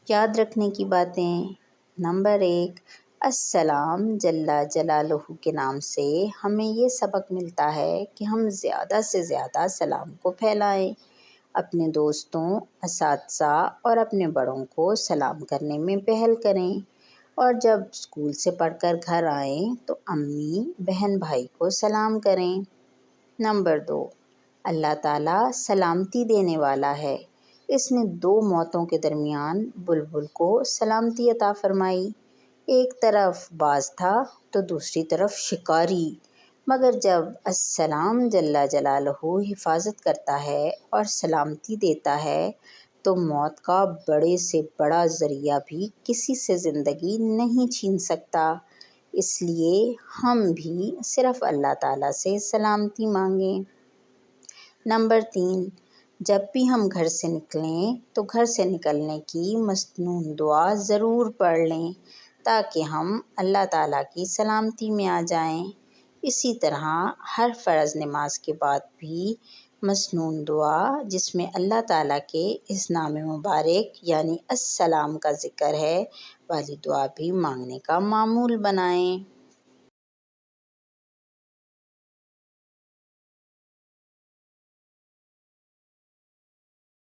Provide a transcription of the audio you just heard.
یاد رکھنے کی باتیں: نمبر 1، السلام جل جلالہ کے نام سے ہمیں یہ سبق ملتا ہے کہ ہم زیادہ سے زیادہ سلام کو پھیلائیں، اپنے دوستوں، اساتذہ اور اپنے بڑوں کو سلام کرنے میں پہل کریں، اور جب اسکول سے پڑھ کر گھر آئیں تو امی، بہن، بھائی کو سلام کریں۔ نمبر 2، اللہ تعالیٰ سلامتی دینے والا ہے، اس نے 2 موتوں کے درمیان بلبل کو سلامتی عطا فرمائی، ایک طرف باز تھا تو دوسری طرف شکاری، مگر جب السلام جل جلالہ حفاظت کرتا ہے اور سلامتی دیتا ہے تو موت کا بڑے سے بڑا ذریعہ بھی کسی سے زندگی نہیں چھین سکتا۔ اس لیے ہم بھی صرف اللہ تعالیٰ سے سلامتی مانگیں۔ نمبر 3، جب بھی ہم گھر سے نکلیں تو گھر سے نکلنے کی مسنون دعا ضرور پڑھ لیں تاکہ ہم اللہ تعالیٰ کی سلامتی میں آ جائیں۔ اسی طرح ہر فرض نماز کے بعد بھی مسنون دعا جس میں اللہ تعالیٰ کے اس نام مبارک یعنی السلام کا ذکر ہے والی دعا بھی مانگنے کا معمول بنائیں۔